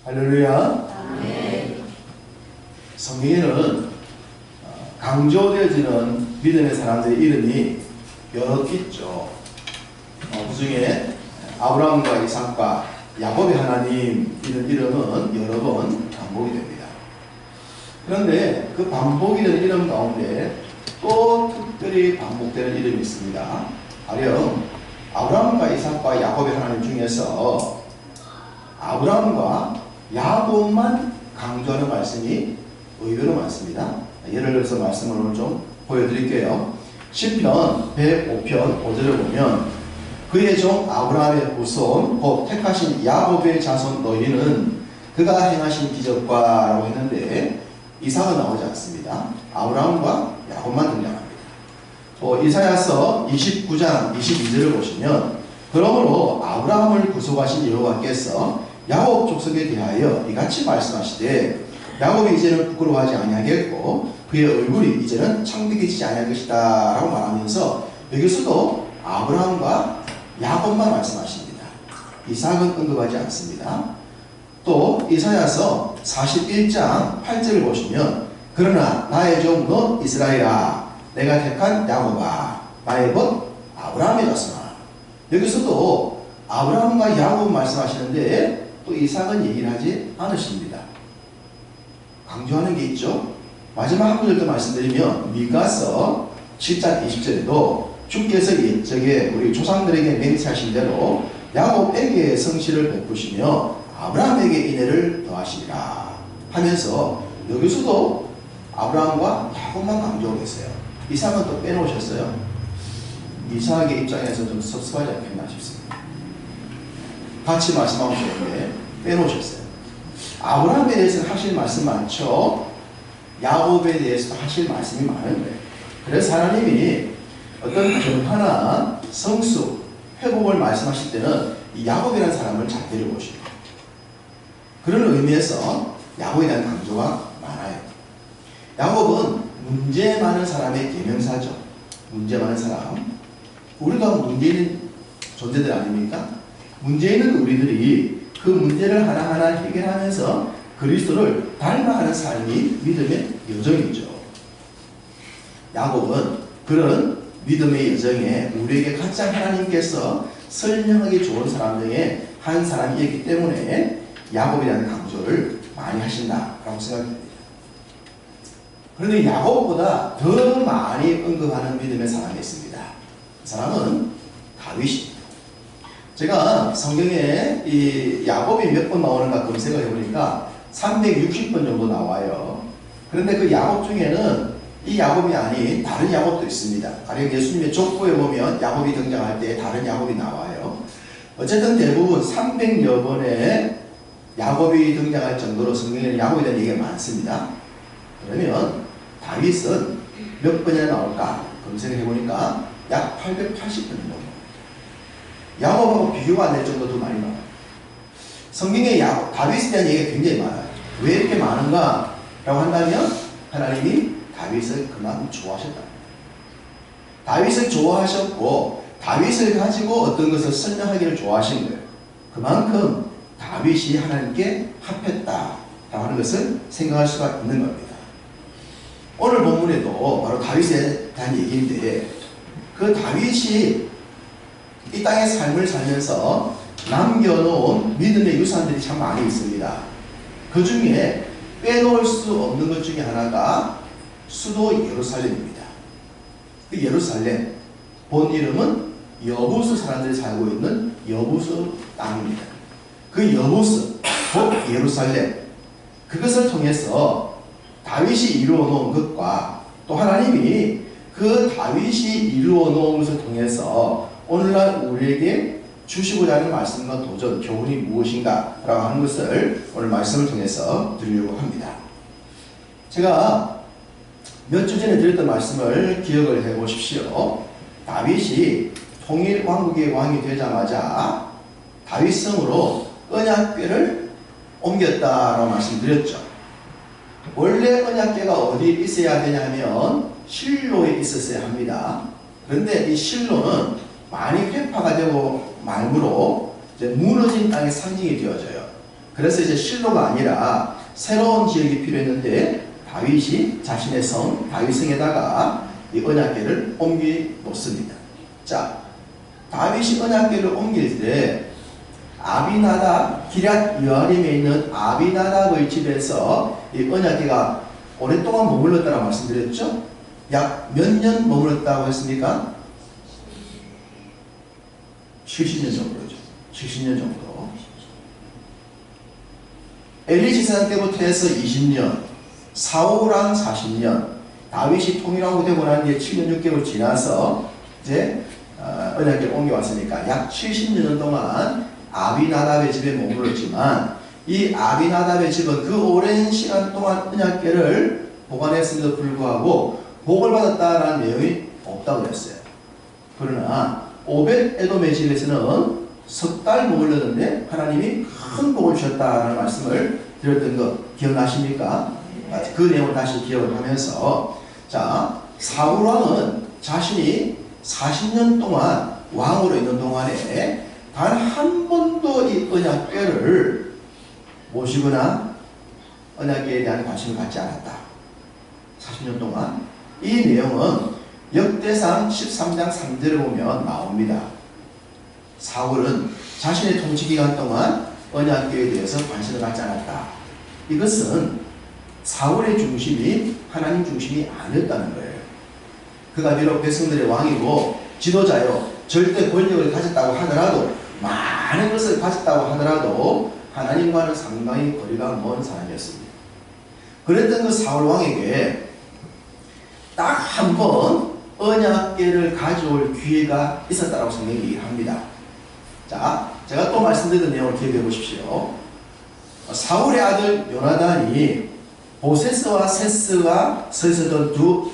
할렐루야. 아멘. 성경에는 강조되어지는 믿음의 사람들의 이름이 여러 있죠. 그 중에 아브라함과 이삭과 야곱의 하나님 이런 이름은 여러 번 반복이 됩니다. 그런데 그 반복이 되는 이름 가운데 또 특별히 반복되는 이름이 있습니다. 가령 아브라함과 이삭과 야곱의 하나님 중에서 아브라함과 야곱만 강조하는 말씀이 의외로 많습니다. 예를 들어서 말씀을 오늘 좀 보여드릴게요. 시편 105편 5절을 보면 그의 종 아브라함의 후손 곧 택하신 야곱의 자손 너희는 그가 행하신 기적과 라고 했는데 이삭은 나오지 않습니다. 아브라함과 야곱만 등장합니다. 또 이사야서 29장 22절을 보시면 그러므로 아브라함을 구속하신 여호와께서 야곱 족속에 대하여 이같이 말씀하시되 야곱이 이제는 부끄러워하지 아니하겠고 그의 얼굴이 이제는 창백해지지 아니할 것이다 라고 말하면서 여기서도 아브라함과 야곱만 말씀하십니다. 이삭은 언급하지 않습니다. 또 이사야서 41장 8절을 보시면 그러나 나의 종 너 이스라엘아 내가 택한 야곱아 나의 벗 아브라함의 자손아. 여기서도 아브라함과 야곱 말씀하시는데 또 이삭은 얘기를 하지 않으십니다. 강조하는 게 있죠. 마지막 한 구절 더 말씀드리면 미가서 7장 20절에도 주께서 옛적에 우리 조상들에게 맹세하신 대로 야곱에게 성실을 베푸시며 아브라함에게 인애를 더하시리라 하면서 여기서도 아브라함과 야곱만 강조하고 계세요. 이삭은 또 빼놓으셨어요. 이삭의 입장에서 좀 섭섭하지 않겠나 싶습니다. 같이 말씀하고 싶은데 빼놓으셨어요. 아브라함에 대해서는 하실 말씀 많죠. 야곱에 대해서도 하실 말씀이 많은 거예요. 그래서 하나님이 어떤 경하나 성수, 회복을 말씀하실 때는 이 야곱이라는 사람을 잘 데려오십니다. 그런 의미에서 야곱에 대한 강조가 많아요. 야곱은 문제 많은 사람의 계명사죠. 문제 많은 사람. 우리가 문제 있는 존재들 아닙니까? 문제 있는 우리들이 그 문제를 하나하나 해결하면서 그리스도를 닮아가는 삶이 믿음의 여정이죠. 야곱은 그런 믿음의 여정에 우리에게 가장 하나님께서 설명하기 좋은 사람 중에 한 사람이었기 때문에 야곱에 대한 강조를 많이 하신다라고 생각합니다. 그런데 야곱보다 더 많이 언급하는 믿음의 사람이 있습니다. 그 사람은 다윗입니다. 제가 성경에 이 야곱이 몇 번 나오는가 검색을 해보니까 360번 정도 나와요. 그런데 그 야곱 중에는 이 야곱이 아닌 다른 야곱도 있습니다. 가령 예수님의 족보에 보면 야곱이 등장할 때 다른 야곱이 나와요. 어쨌든 대부분 300여 번의 야곱이 등장할 정도로 성경에는 야곱에 대한 얘기가 많습니다. 그러면 다윗은 몇 번이나 나올까 검색을 해보니까 약 880번 정도. 야곱하고 비교가 안 될 정도도 많이 나와요. 성경에 다윗에 대한 얘기가 굉장히 많아요. 왜 이렇게 많은가? 라고 한다면 하나님이 다윗을 그만큼 좋아하셨다. 다윗을 좋아하셨고 다윗을 가지고 어떤 것을 설명하기를 좋아하신 거예요. 그만큼 다윗이 하나님께 합했다 라고 하는 것을 생각할 수가 있는 겁니다. 오늘 본문에도 바로 다윗에 대한 얘기인데 그 다윗이 이 땅의 삶을 살면서 남겨놓은 믿음의 유산들이 참 많이 있습니다. 그 중에 빼놓을 수 없는 것 중에 하나가 수도 예루살렘입니다. 그 예루살렘, 본 이름은 여부수 사람들이 살고 있는 여부수 땅입니다. 그 여부수, 곧 예루살렘, 그것을 통해서 다윗이 이루어 놓은 것과 또 하나님이 그 다윗이 이루어 놓은 것을 통해서 오늘날 우리에게 주시고자 하는 말씀과 도전, 교훈이 무엇인가 라고 하는 것을 오늘 말씀을 통해서 드리려고 합니다. 제가 몇 주 전에 드렸던 말씀을 기억을 해 보십시오. 다윗이 통일 왕국의 왕이 되자마자 다윗성으로 언약궤를 옮겼다라고 말씀드렸죠. 원래 언약궤가 어디에 있어야 되냐면 실로에 있었어야 합니다. 그런데 이 실로는 많이 회파가 되고 말므로 이제 무너진 땅의 상징이 되어져요. 그래서 이제 실로가 아니라 새로운 지역이 필요했는데 다윗이 자신의 성 다윗성에다가 이 언약궤를 옮겨 놓습니다. 자, 다윗이 언약궤를 옮길 때 아비나답 기럇 여아림에 있는 아비나답의 집에서 이 언약궤가 오랫동안 머물렀다고 말씀드렸죠? 약 몇 년 머물렀다고 했습니까? 70년 정도죠. 70년 정도. 엘리 지사장 때부터 해서 20년, 사울왕 40년, 다윗이 통일왕국 되고 난 뒤에 7년 6개월 지나서 이제 언약궤를 옮겨왔으니까 약 70년 동안 아비나답의 집에 머물렀지만 이 아비나답의 집은 그 오랜 시간 동안 언약궤를 보관했음에도 불구하고 복을 받았다라는 내용이 없다고 했어요. 그러나 오벳 에돔의 집에서는 석 달 머물렀는데 하나님이 큰 복을 주셨다라는 말씀을 드렸던 거 기억나십니까? 그 내용을 다시 기억을 하면서 자, 사울왕은 자신이 40년 동안 왕으로 있는 동안에 단 한 번도 이 언약궤를 모시거나 언약궤에 대한 관심을 갖지 않았다. 40년 동안. 이 내용은 역대상 13장 3절을 보면 나옵니다. 사울은 자신의 통치기간 동안 언약궤에 대해서 관심을 갖지 않았다. 이것은 사울의 중심이 하나님 중심이 아니었다는 거예요. 그가 비록 백성들의 왕이고 지도자요 절대 권력을 가졌다고 하더라도 많은 것을 가졌다고 하더라도 하나님과는 상당히 거리가 먼 사람이었습니다. 그랬던 그 사울 왕에게 딱 한 번 언약궤를 가져올 기회가 있었다고 성경이 합니다. 자, 제가 또 말씀드린 내용을 기억해 보십시오. 사울의 아들 요나단이 보세스와 세스가 서 있었던 두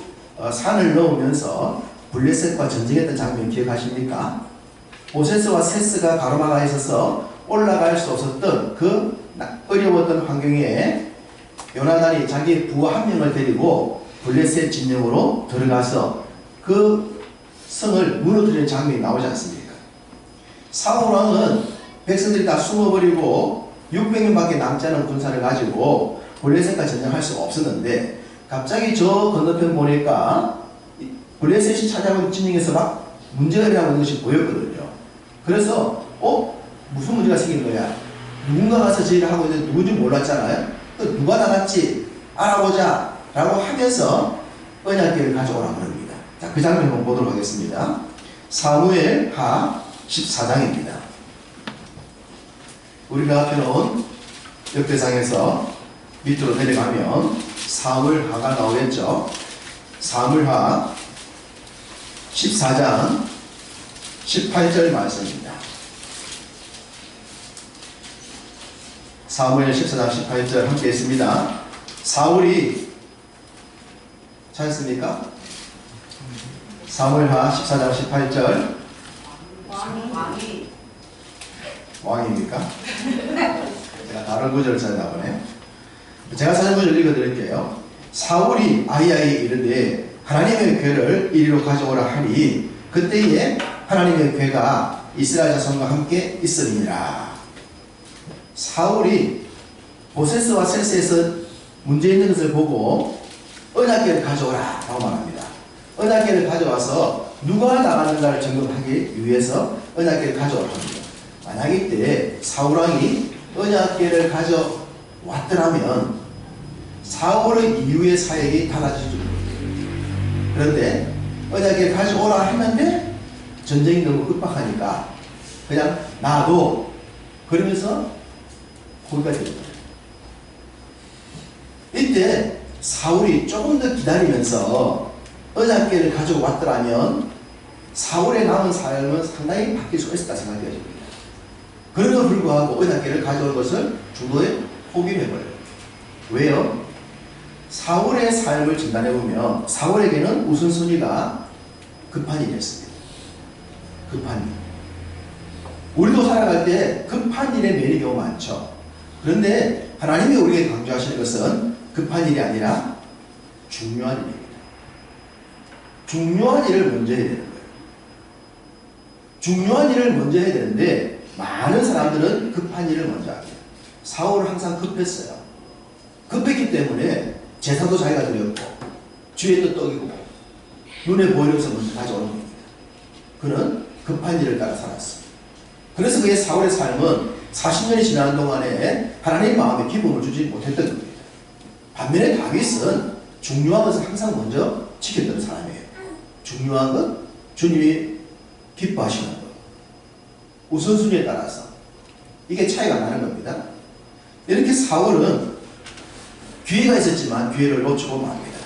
산을 넘으면서 블레셋과 전쟁했던 장면 기억하십니까? 보세스와 세스가 가로막아 있어서 올라갈 수 없었던 그 어려웠던 환경에 요나단이 자기 부하 한 명을 데리고 블레셋 진영으로 들어가서 그 성을 무너뜨리는 장면이 나오지 않습니까? 사울왕은 백성들이 다 숨어버리고 600명밖에 남지 않은 군사를 가지고 블레셋과 전쟁할 수가 없었는데 갑자기 저 건너편 보니까 블레셋이 찾아온 진영에서 막 문제가 일어나고 있는 것이 보였거든요. 그래서 무슨 문제가 생긴 거야? 누군가 가서 저 일을 하고 있는데 누군지 몰랐잖아요. 또 누가 나갔지? 알아보자 라고 하면서 언약궤를 가져오라고 합니다. 자, 그 장면 한번 보도록 하겠습니다. 사무엘 하 14장입니다. 우리가 펴놓은 역대상에서 밑으로 내려가면 사무엘 하가 나오겠죠. 사무엘 하 14장 18절 말씀입니다. 사무엘 14장 18절 함께 있습니다. 사울이 찾았습니까? 사무엘하 14장 18절 왕입니까? 제가 다른 구절을 찾나 보네요. 제가 찾은 구절 읽어드릴게요. 사울이 아히야에게 이르되 하나님의 궤를 이리로 가져오라 하니 그때에 하나님의 궤가 이스라엘 자손과 함께 있으리니라. 사울이 보세스와 세스에서 문제 있는 것을 보고 언약궤를 가져오라 라고 말합니다. 언약궤를 가져와서 누가 나가는가를 점검하기 위해서 언약궤를 가져오라 합니다. 만약 이때 사울왕이 언약궤를 가져왔더라면 사울의 이후의 사역이 달라지죠. 그런데 언약궤를 가져오라 했는데 전쟁이 너무 급박하니까 그냥 놔도 그러면서 거기까지 됐어요. 이때 사울이 조금 더 기다리면서 언약궤를 가져왔더라면 사울의 남은 삶은 상당히 바뀔 수가 있었다 생각되어집니다. 그럼에도 불구하고 언약궤를 가져올 것을 중도에 포기를 해버려요. 왜요? 사울의 삶을 진단해보면 사울에게는 우선순위가 급한 일이었습니다. 급한 일. 우리도 살아갈 때 급한 일에 매일 경우 많죠. 그런데 하나님이 우리에게 강조하시는 것은 급한 일이 아니라 중요한 일입니다. 중요한 일을 먼저 해야 되는 거예요. 중요한 일을 먼저 해야 되는데 많은 사람들은 급한 일을 먼저 합니다. 사울은 항상 급했어요. 급했기 때문에 제사도 자기가 드렸고 주의 뜻 떡이고 눈에 보이는 것을 먼저 가져오는 겁니다. 그는 급한 일을 따라 살았어요. 그래서 그의 사울의 삶은 40년이 지나는 동안에 하나님 마음에 기쁨을 주지 못했던 겁니다. 반면에 다윗은 중요한 것을 항상 먼저 지켰던 사람이에요. 중요한 건 주님이 기뻐하시는 것, 우선순위에 따라서 이게 차이가 나는 겁니다. 이렇게 사울은 기회가 있었지만 기회를 놓치고 맙니다.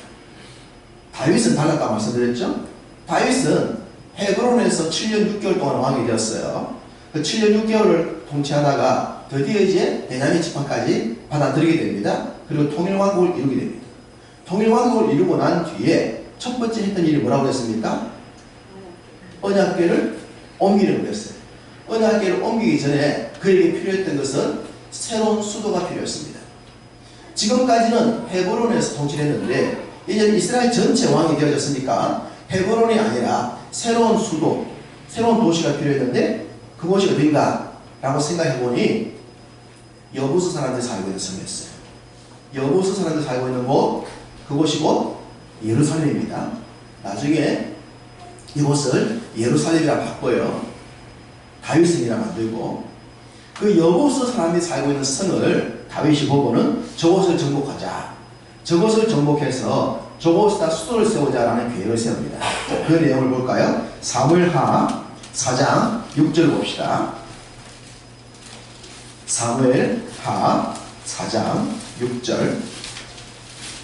다윗은 달랐다고 말씀드렸죠? 다윗은 헤브론에서 7년 6개월 동안 왕이 되었어요. 그 7년 6개월을 통치하다가 드디어 이제 베냐민 지파까지 받아들이게 됩니다. 그리고 통일왕국을 이루게 됩니다. 통일왕국을 이루고 난 뒤에 첫 번째 했던 일이 뭐라고 했습니까? 언약궤를 옮기는 거였어요. 언약궤를 옮기기 전에 그에게 필요했던 것은 새로운 수도가 필요했습니다. 지금까지는 헤브론에서 통치를 했는데 이제 이스라엘 전체 왕이 되어졌으니까 헤브론이 아니라 새로운 수도, 새로운 도시가 필요했는데 그곳이 어딘가? 라고 생각해보니 여부수 사람들이 살고 있는 성이었어요. 여부수 사람들이 살고 있는 곳, 그곳이 곧 예루살렘입니다. 나중에 이곳을 예루살렘이라 바꿔요. 다윗성이라 만들고 그 여부수 사람이 살고 있는 성을 다윗이 보고는 저곳을 정복하자. 저곳을 정복해서 저곳에다 수도를 세우자라는 계획을 세웁니다. 그 내용을 볼까요? 사무엘하 4장 6절 봅시다. 사무엘하 4장 6절.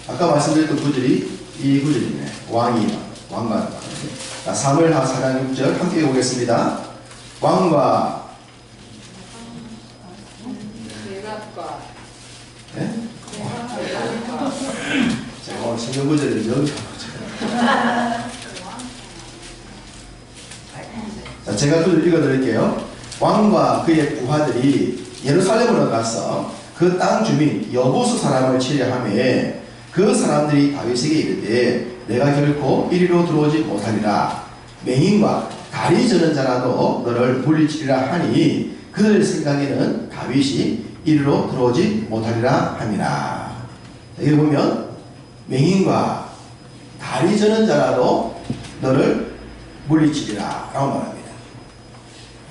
아까 말씀드렸던 구절이 이 구절이네. 왕과. 자, 사무엘하 4장 6절 함께 보겠습니다. 왕과 네? 제가 오늘 성경 구절을 연습하고 자, 제가 또 읽어드릴게요. 왕과 그의 부하들이 예루살렘으로 가서 그 땅 주민 여부수 사람을 치려하며 그 사람들이 다윗에게 이르되 내가 결코 이리로 들어오지 못하리라. 맹인과 다리 저는 자라도 너를 물리치리라 하니 그들 생각에는 다윗이 이리로 들어오지 못하리라 함이라. 여기 보면 맹인과 다리 저는 자라도 너를 물리치리라 라고 말합니다.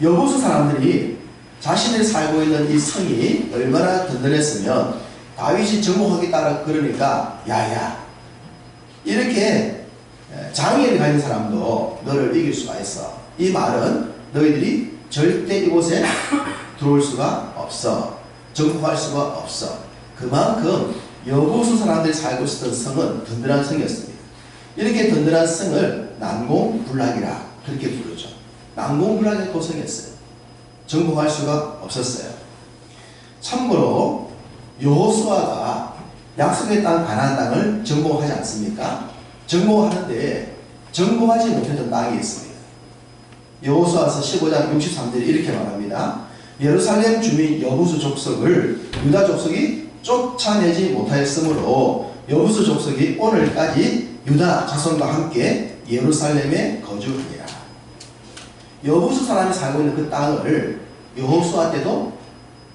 여부수 사람들이 자신이 살고 있는 이 성이 얼마나 든든했으면 다윗이 정복하겠다 그러니까 야야 이렇게 장애를 가진 사람도 너를 이길 수가 있어. 이 말은 너희들이 절대 이곳에 들어올 수가 없어. 정복할 수가 없어. 그만큼 여부수 사람들이 살고 있었던 성은 든든한 성이었습니다. 이렇게 든든한 성을 난공불락이라 그렇게 부르죠. 난공불락의 고성이었어요. 정복할 수가 없었어요. 참고로 여호수아가 약속의 땅 가나안 땅을 정복하지 않습니까? 정복하는데 정복하지 못했던 땅이 있습니다. 여호수아서 15장 63절에 이렇게 말합니다. 예루살렘 주민 여부수 족속을 유다 족속이 쫓아내지 못하였으므로 여부수 족속이 오늘까지 유다 자손과 함께 예루살렘에 거주하니라. 여부수 사람이 살고 있는 그 땅을 여호수아 때도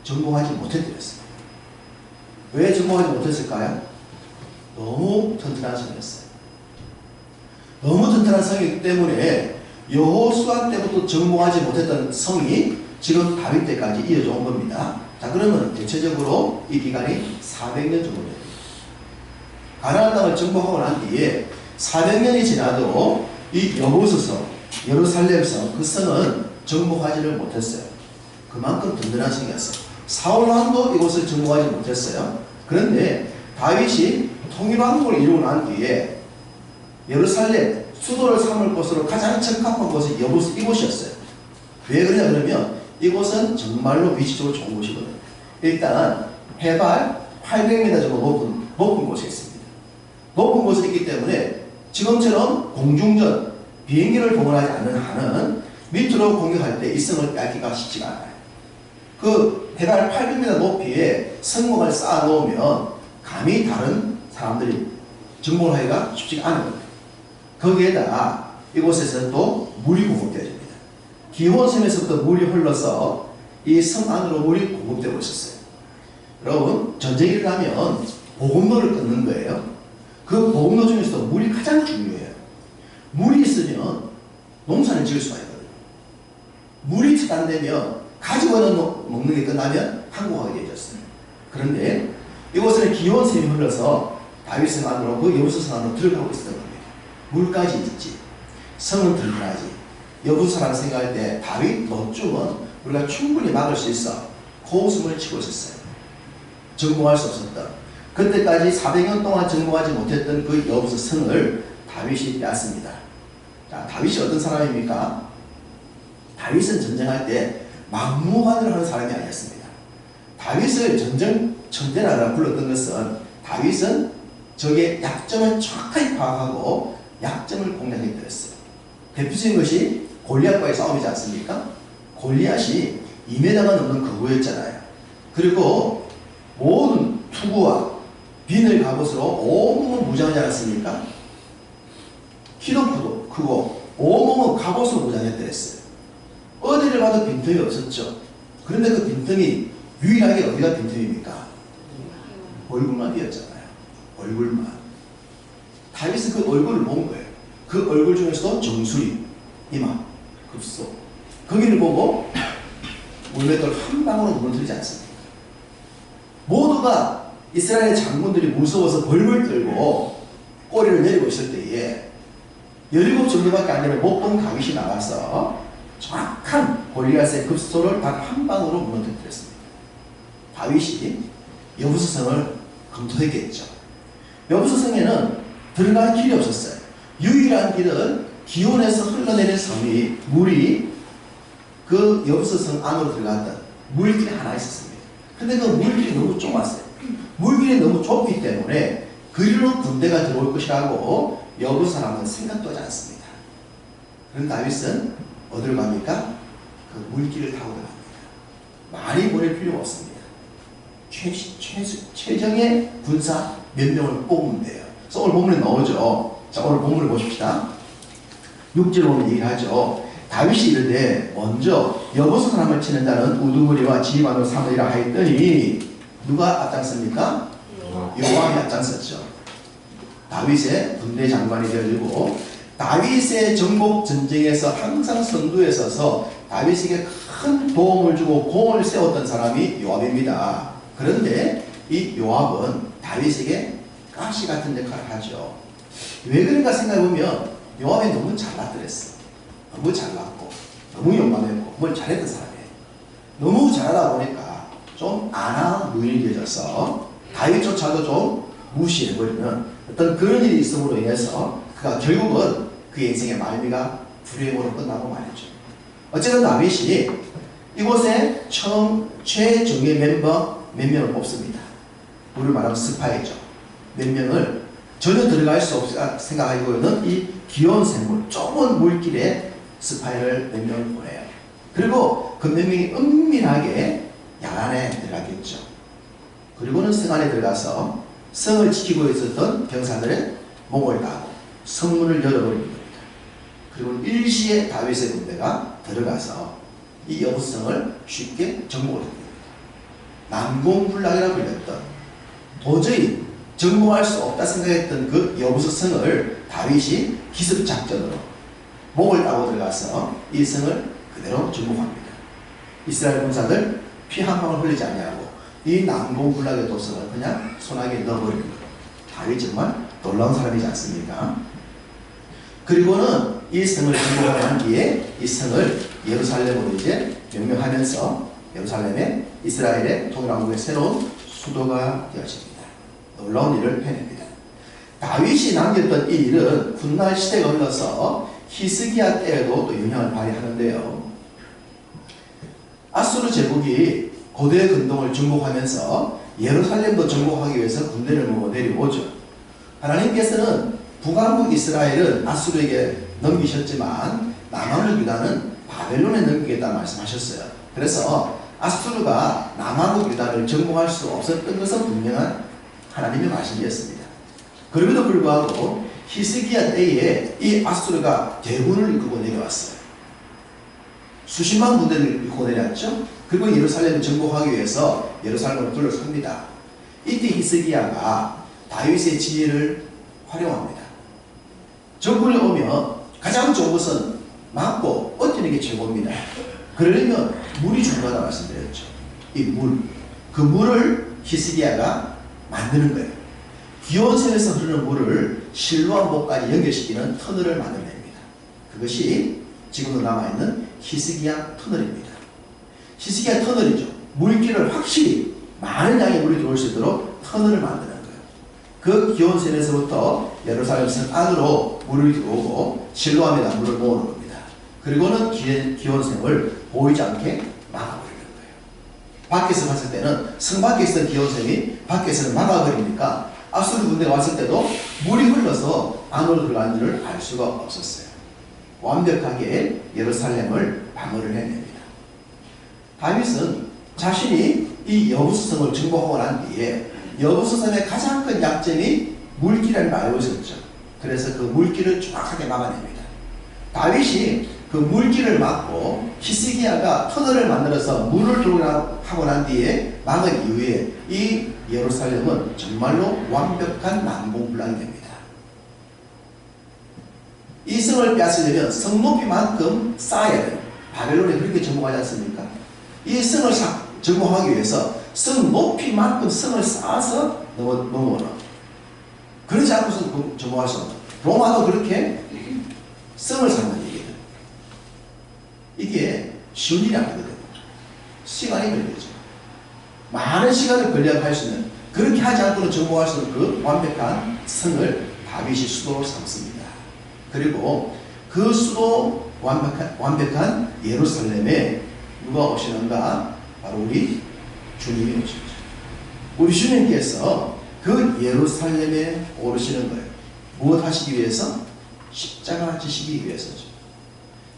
정복하지 못했더랬습니다. 왜 정복하지 못했을까요? 너무 튼튼한 성이었어요. 너무 튼튼한 성이기 때문에 여호수아 때부터 정복하지 못했던 성이 지금 다윗 때까지 이어져 온 겁니다. 자, 그러면 대체적으로 이 기간이 400년 정도 됩니다. 가나안 땅을 정복하고 난 뒤에 400년이 지나도 이 여호수성, 예루살렘성 그 성은 정복하지를 못했어요. 그만큼 든든한 성이었어요. 사울왕도 이곳을 정복하지 못했어요. 그런데 다윗이 통일왕국을 이루고 난 뒤에 예루살렘 수도를 삼을 곳으로 가장 적합한 곳이 이곳이었어요. 왜 그러냐 그러면 이곳은 정말로 위치적으로 좋은 곳이거든요. 일단 해발 800m 정도 높은 곳에 있습니다. 높은 곳에 있기 때문에 지금처럼 공중전 비행기를 동원하지 않는 한은 밑으로 공격할 때 이 성을 뺏기가 쉽지가 않아요. 그 해발 800m 높이에 성공을 쌓아 놓으면 감히 다른 사람들이 정복을 하기가 쉽지가 않은 겁니다. 거기에다가 이곳에서는 또 물이 공급되어집니다. 기온섬에서부터 물이 흘러서 이 성 안으로 물이 공급되고 있었어요. 여러분, 전쟁이 일어나면 보급로를 끊는 거예요. 그 보급로 중에서도 물이 가장 중요해요. 물이 있으면 농사를 지을 수가 있거든요. 물이 차단되면 가지고 먹는 게 끝나면 항구하게 되어졌어요. 그런데 이곳은 기온 샘이 흘러서 다윗성 안으로 그 여부서 안으로 들어가고 있었던 겁니다. 물까지 있지. 성은 들어가지. 여부서라는 생각할 때 다윗 못 죽으면 우리가 충분히 막을 수 있어. 고웃음을 치고 있었어요. 정복할 수 없었던. 그때까지 400년 동안 정복하지 못했던 그 여부서 성을 다윗이 땄습니다. 자, 다윗이 어떤 사람입니까? 다윗은 전쟁할 때 막무가내로 하는 사람이 아니었습니다. 다윗을 전쟁 천대라고 불렀던 것은 다윗은 적의 약점을 정확하게 파악하고 약점을 공략해드렸어요. 대표적인 것이 골리앗과의 싸움이지 않습니까? 골리앗이 2m가 넘는 거구였잖아요. 그리고 모든 투구와 비늘 갑옷으로 온몸은 무장하지 않았습니까? 키도 크고 온몸은 갑옷으로 무장했더랬어요. 어디를 봐도 빈틈이 없었죠. 그런데 그 빈틈이 유일하게 어디가 빈틈입니까? 얼굴만 비었잖아요. 얼굴만. 다윗은 그 얼굴을 본 거예요. 그 얼굴 중에서도 정수리, 이마, 급소. 거기를 보고 물맷돌 한 방으로 무너뜨리지 않습니다. 모두가 이스라엘 장군들이 무서워서 벌벌 떨고 꼬리를 내리고 있을 때에 17 정도밖에 안 되는 목동 다윗이 나가서 정확한 골리앗의 급소를 단 한 방으로 무너뜨렸습니다. 다윗이 여부서성을 검토했겠죠. 여부서성에는 들어가는 길이 없었어요. 유일한 길은 기온에서 흘러내린 섬이 물이 그 여부서성 안으로 들어갔던 물길이 하나 있었습니다. 근데 그 물길이 너무 좁았어요. 물길이 너무 좁기 때문에 그리로 군대가 들어올 것이라고 여부 사람은 생각도 하지 않습니다. 그런 다윗은 어디로 갑니까? 그 물길을 타고 들어갑니다. 많이 보낼 필요가 없습니다. 최정의 군사 몇 명을 뽑으면 돼요. 그래서 오늘 본문에 나오죠. 자, 오늘 본문을 보십시다. 6절 보면 얘기를 하죠. 다윗이 이르되 먼저 여보서 사람을 치는 자는 우두머리와 지휘관으로 삼으리라 하였더니 누가 앞장섭니까? 요압이 앞장섰죠. 다윗의 군대 장관이 되어지고 다윗의 정복 전쟁에서 항상 선두에 서서 다윗에게 큰 도움을 주고 공을 세웠던 사람이 요압입니다. 그런데 이 요압은 다윗에게 가시 같은 역할을 하죠. 왜 그런가 생각해보면 요압이 너무 잘났더랬어. 너무 잘났고 너무 용감했고 뭘 잘했던 사람이에요. 너무 잘하다 보니까 좀 안한 무인이 되어져서 다윗조차도 좀 무시해버리는 어떤 그런 일이 있음으로 인해서 그가 결국은 그의 인생의 말미가 불행으로 끝나고 말이죠. 어쨌든 다윗이 이곳에 처음 최정예 멤버 몇 명을 뽑습니다. 우리를 말하면 스파이죠. 몇 명을 전혀 들어갈 수 없다 생각하고 있는 이 귀여운 생물, 좁은 물길에 스파이를 몇 명을 보내요. 그리고 그 몇 명이 은밀하게 야간에 들어가겠죠. 그리고는 성 안에 들어가서 성을 지키고 있었던 병사들의 목을 따고 성문을 열어버리는 겁니다. 그리고 일시에 다윗의 군대가 들어가서 이 여부성을 쉽게 정복을 합니다. 난공불락이라 불렸던 도저히 정복할 수 없다 생각했던 그 여부성을 다윗이 기습작전으로 목을 따고 들어가서 이 성을 그대로 정복합니다. 이스라엘 군사들 피 한 방울 흘리지 않냐고 이 난공불락의 도성을 그냥 손아귀에 넣어버리는 거예요. 다윗 정말 놀라운 사람이지 않습니까? 그리고는 이 성을 정복하고 난 뒤에 이 성을 예루살렘으로 이제 명명하면서 예루살렘에 이스라엘의 동일왕국의 새로운 수도가 되어집니다. 놀라운 일을 해냅니다. 다윗이 남겼던 이 일은 훗날 시대가 흘러서 히스기야 때에도 또 영향을 발휘하는데요. 아수르 제국이 고대 근동을 정복하면서 예루살렘도 정복하기 위해서 군대를 모아 내려오죠. 하나님께서는 북왕국 이스라엘은 아수르에게 넘기셨지만 남왕국 유다는 바벨론에 넘기겠다 말씀하셨어요. 그래서 아수르가 남왕국 유다를 정복할 수 없었던 것은 분명한 하나님의 말씀이었습니다. 그럼에도 불구하고 히스기야 때에 이 아수르가 대군을 이끌고 내려왔어요. 수십만 군대를 이끌고 내려왔죠. 그리고 예루살렘을 정복하기 위해서 예루살렘을 둘러섭니다. 이때 히스기야가 다윗의 지혜를 활용합니다. 적군이 오면 가장 좋은 것은 막고 버티는 게 최고입니다. 그러려면 물이 중요하다고 말씀드렸죠. 이 물, 그 물을 히스기야가 만드는 거예요. 기온샘에서 흐르는 물을 실로암복까지 연결시키는 터널을 만들어냅니다. 그것이 지금도 남아있는 히스기야 터널입니다. 히스기야 터널이죠. 물길을 확실히 많은 양의 물이 들어올 수 있도록 터널을 만드는 거예요. 그 기온샘에서부터 예루살렘 성 안으로 물이 들어오고 실로암에다 물을 모으는 겁니다. 그리고는 기온샘을 보이지 않게 막아버리는 거예요. 밖에서 봤을 때는 성 밖에 있던 기온샘이 밖에서는 막아버리니까 아수르 군대가 왔을 때도 물이 흘러서 안으로 들어간 줄을 알 수가 없었어요. 완벽하게 예루살렘을 방어를 해냅니다. 다윗은 자신이 이 여부수성을 정복하고 난 뒤에 여부수성의 가장 큰 약점이 물길을 알고 있었죠. 그래서 그 물길을 정확하게 막아냅니다. 다윗이 그 물길을 막고 히스기야가 터널을 만들어서 물을 들어가고 난 뒤에 막은 이후에 이 예루살렘은 정말로 완벽한 난공불락이 됩니다. 이 성을 빼앗으려면 성 높이만큼 쌓아야 돼요. 바벨론이 그렇게 정복하지 않습니까? 이 성을 정복하기 위해서 성 높이만큼 성을 쌓아서 넘어오는. 그러지 않고서 정복할 수 없는. 로마도 그렇게 성을 쌓는 얘기예요. 이게 쉬운 일이 아니거든요. 시간이 걸리죠. 많은 시간을 걸려야 할 수 있는, 그렇게 하지 않고는 정복할 수 없는 그 완벽한 성을 다윗이 수도로 삼습니다. 그리고 그 수도 완벽한 예루살렘에 누가 오시는가? 바로 우리 주님이 오시죠. 우리 주님께서 그 예루살렘에 오르시는 거예요. 무엇 하시기 위해서? 십자가 지시기 위해서죠.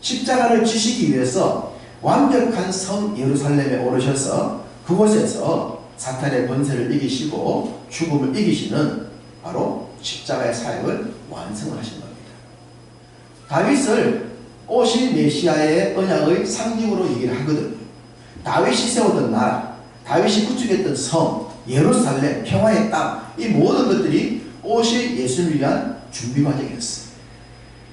십자가를 지시기 위해서 완벽한 성 예루살렘에 오르셔서 그곳에서 사탄의 권세를 이기시고 죽음을 이기시는 바로 십자가의 사역을 완성을 하신 겁니다. 다윗을 오실 메시아의 언약의 상징으로 얘기를 하거든요. 다윗이 세웠던 나라, 다윗이 구축했던 성, 예루살렘, 평화의 땅, 이 모든 것들이 오실 예수를 위한 준비 과정이었어요.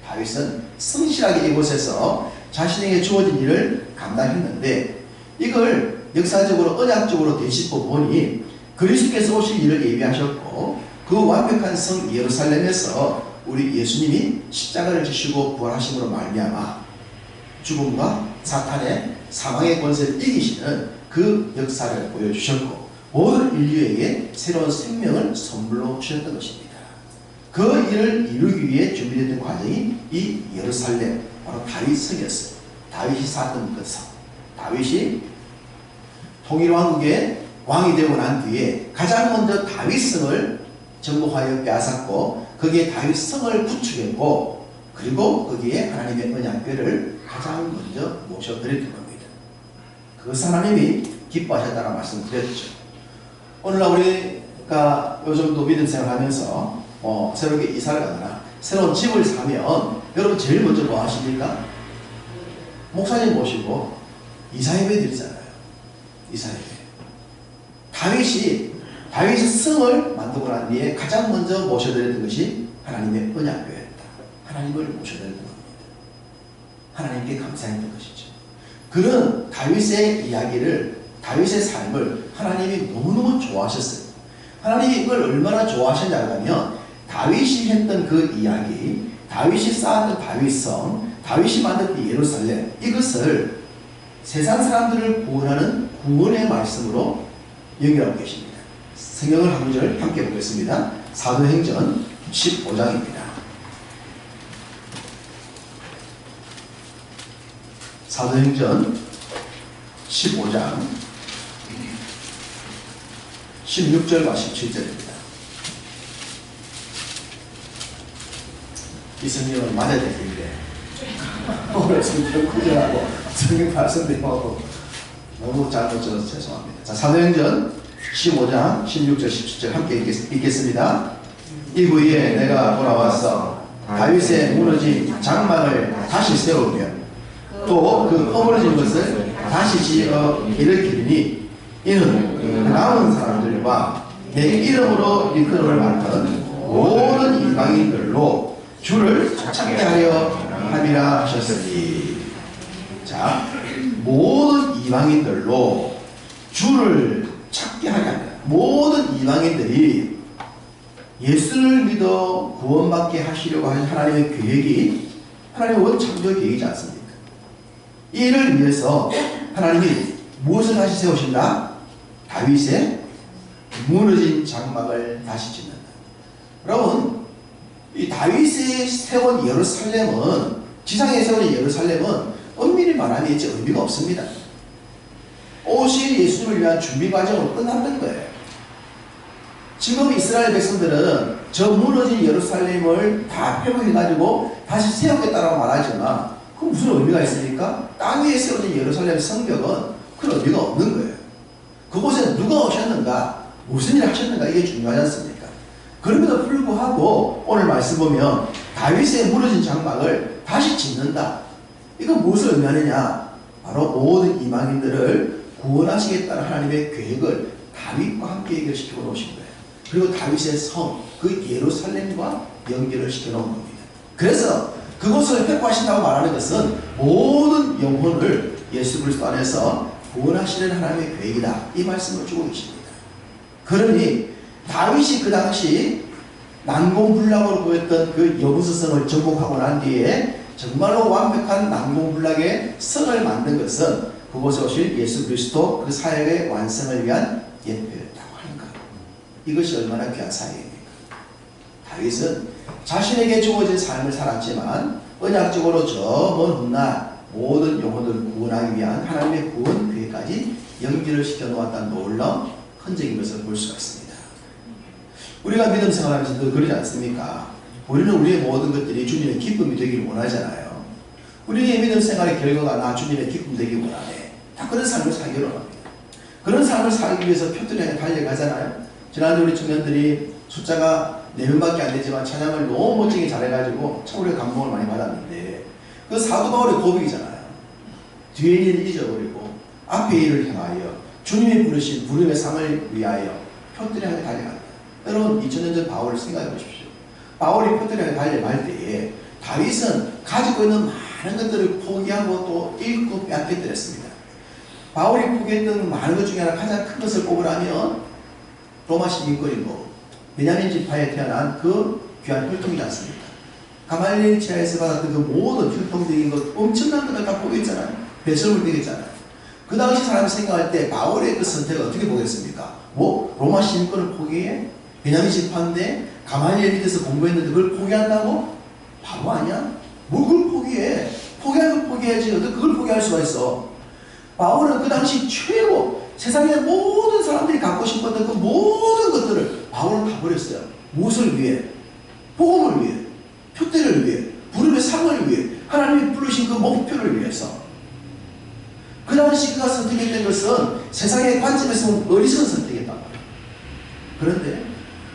다윗은 성실하게 이곳에서 자신에게 주어진 일을 감당했는데 이걸 역사적으로 언약적으로 되짚어 보니 그리스도께서 오실 일을 예비하셨고 그 완벽한 성 예루살렘에서 우리 예수님이 십자가를 지시고 부활하심으로 말미암아 죽음과 사탄의 사망의 권세를 이기시는 그 역사를 보여주셨고 모든 인류에게 새로운 생명을 선물로 주셨던 것입니다. 그 일을 이루기 위해 준비됐던 과정이 이 예루살렘, 바로 다윗 성이었어요. 다윗이 쌓았던 그 성. 다윗이 통일왕국의 왕이 되고 난 뒤에 가장 먼저 다윗성을 정복하여 빼앗았고 거기에 다윗성을 구축했고 그리고 거기에 하나님의 언약궤를 가장 먼저 모셔드렸던 겁니다. 그것을 하나님이 기뻐하셨다는 말씀드렸죠. 오늘날 우리가 요즘도 믿음 생활하면서 새롭게 이사를 가거나 새로운 집을 사면 여러분 제일 먼저 뭐 하십니까? 목사님 모시고 이사예배 드리잖아요. 이사예배. 다윗이 성을 만들고 난 뒤에 가장 먼저 모셔드렸던 것이 하나님의 언약궤였다. 하나님을 모셔드렸던 겁니다. 하나님께 감사했던 것이죠. 그런 다윗의 이야기를, 다윗의 삶을 하나님이 너무너무 좋아하셨어요. 하나님이 이걸 얼마나 좋아하셨냐고 하면 다윗이 했던 그 이야기, 다윗이 쌓았던 다윗성, 다윗이 만든 예루살렘, 이것을 세상 사람들을 구원하는 구원의 말씀으로 연결하고 계십니다. 성경을 한 구절 함께 보겠습니다. 사도행전 15장입니다. 사도행전 15장 16절과 17절입니다. 이 성경은 맞아야 될 텐데 오늘 성경 구절하고 성경 말씀드리고 너무 잘못 들어서 죄송합니다. 자, 사도행전 15장 16절 17절 함께 읽겠습니다. 이후에 내가 돌아와서 다윗의 무너진 장막을 다시 세우며 또 그 허물어진 것을 다시 지어 일으키리니 이는 남은 사람들과 내 이름으로 일컬음을 맡은 모든 이방인들로 주를 찾게 하려 함이라 하셨으니. 자, 모든 이방인들로 주를 찾게 하려 합니다. 모든 이방인들이 예수를 믿어 구원받게 하시려고 하는 하나님의 계획이 하나님의 원창조 계획이지 않습니까? 이를 위해서 하나님이 무엇을 다시 세우신다? 다윗의 무너진 장막을 다시 짓는다. 여러분, 이 다윗이 세운 예루살렘은, 지상에 세운 예루살렘은 엄밀히 말하면 이제 의미가 없습니다. 오실 예수님을 위한 준비 과정으로 끝났던 거예요. 지금 이스라엘 백성들은 저 무너진 예루살렘을 다 회복해가지고 다시 세우겠다라고 말하지만 그 무슨 의미가 있습니까? 땅 위에 세워진 예루살렘 성벽은 그런 의미가 없는 거예요. 그곳에 누가 오셨는가, 무슨 일을 하셨는가, 이게 중요하지 않습니까? 그럼에도 불구하고 오늘 말씀 보면 다윗의 무너진 장막을 다시 짓는다. 이건 무엇을 의미하느냐? 바로 모든 이방인들을 구원하시겠다는 하나님의 계획을 다윗과 함께 해결시켜 놓으신 거예요. 그리고 다윗의 성, 그 예루살렘과 연결을 시켜 놓은 겁니다. 그래서 그것을 회복하신다고 말하는 것은 모든 영혼을 예수 그리스도 안에서 구원하시는 하나님의 계획이다, 이 말씀을 주고 계십니다. 그러니 다윗이 그 당시 난공불락으로 보였던 그 여부스성을 정복하고 난 뒤에 정말로 완벽한 난공불락의 성을 만든 것은 그곳에 오실 예수 그리스도 그 사역의 완성을 위한 예표였다고 하는 것. 이것이 얼마나 귀한 사역입니까? 다윗은 자신에게 주어진 삶을 살았지만 언약적으로 저 먼 훗날 모든 영혼들을 구원하기 위한 하나님의 구원 계획까지 연결을 시켜 놓았다는 놀라운 흔적인 것을 볼 수가 있습니다. 우리가 믿음 생활하면서도 그러지 않습니까? 우리는 우리의 모든 것들이 주님의 기쁨이 되기를 원하잖아요. 우리의 믿음 생활의 결과가 나 주님의 기쁨 되기 원하네. 다 그런 삶을 살기로 합니다. 그런 삶을 살기 위해서 표들이 향해 달려가잖아요. 지난주 우리 청년들이 숫자가 4명밖에 안 되지만 찬양을 너무 멋지게 잘해가지고 참 우리가 감동을 많이 받았는데, 그 사도 바울의 고백이잖아요. 뒤에 일을 잊어버리고 앞에 일을 향하여 주님이 부르신 부름의 상을 위하여 표들이 향해 달려간다. 여러분, 2000년 전 바울을 생각해 보십시오. 바울이 표들이 향해 달려갈 때에 다윗은 가지고 있는 많은 것들을 포기하고 또 잃고 빼앗겼더랬습니다. 바울이 포기했던 많은 것 중에 하나, 가장 큰 것을 꼽으라면 로마 시민권이고 베냐민 지파에 태어난 그 귀한 혈통이지 않습니까? 가말리엘 지하에서 받았던 그 모든 혈통적인 것, 엄청난 것을 다 포기했잖아요. 배설물 되겠잖아요. 그 당시 사람이 생각할 때 바울의 그 선택을 어떻게 보겠습니까? 뭐 로마 시민권을 포기해? 베냐민 지파인데 가말리엘 밑에서 공부했는데 그걸 포기한다고? 바보 아니야? 뭘 그걸 포기해? 포기하면 포기해야지. 어떻게 그걸 포기할 수가 있어? 바울은 그 당시 최고, 세상의 모든 사람들이 갖고 싶었던 그 모든 것들을 바울은 다 버렸어요. 무엇을 위해? 복음을 위해, 표대를 위해, 부름의 상을 위해, 하나님이 부르신 그 목표를 위해서. 그 당시 그가 선택했던 것은 세상의 관점에서 어리석은 선택이었단 말이에요. 그런데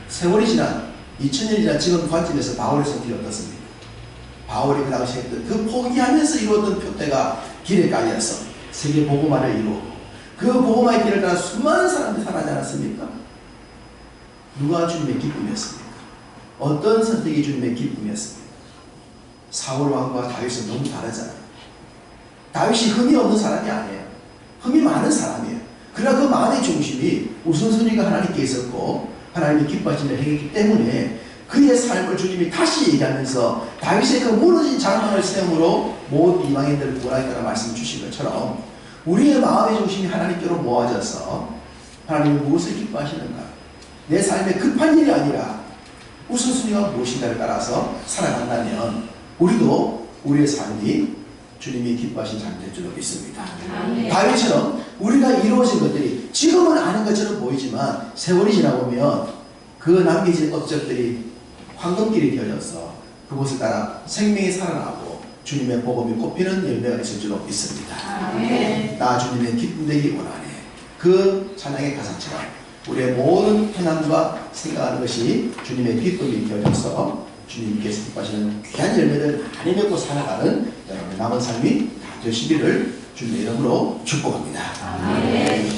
세월이 지난 2000년이 지난 지금 관점에서 바울의 선택이 어떻습니까? 바울이 그 당시 했던 그 포기하면서 이루었던 표대가 길에 깔려서 세계 복음화를 이루고 그 복음화의 길을 따라 수많은 사람들이 살아나지 않았습니까? 누가 주님의 기쁨이었습니까? 어떤 선택이 주님의 기쁨이었습니까? 사울 왕과 다윗은 너무 다르잖아요. 다윗이 흠이 없는 사람이 아니에요. 흠이 많은 사람이에요. 그러나 그 마음의 중심이 우선순위가 하나님께 있었고 하나님의 기뻐하심을 행했기 때문에 그의 삶을 주님이 다시 얘기하면서 다윗의 그 무너진 장막을 세움으로 모든 이방인들을 구원하겠다는 말씀을 주신 것처럼 우리의 마음의 중심이 하나님께로 모아져서 하나님이 무엇을 기뻐하시는가, 내 삶에 급한 일이 아니라 우선순위가 무엇인가를 따라서 살아간다면 우리도 우리의 삶이 주님이 기뻐하신 삶이 될 줄로 믿습니다. 다윗처럼 우리가 이루어진 것들이 지금은 아는 것처럼 보이지만 세월이 지나보면 그 남겨진 업적들이 황금길이 되어져서 그곳을 따라 생명이 살아나고 주님의 복음이 꽃피는 열매가 있을 줄로 믿습니다. 나 주님의 기쁨 되기 원하네. 그 찬양의 가사처럼 우리의 모든 행함과 생각하는 것이 주님의 기쁨이 되어져서 주님께서 기뻐하시는 귀한 열매를 많이 맺고 살아가는 여러분의 남은 삶이 다 되시기를 주님의 이름으로 축복합니다. 아멘.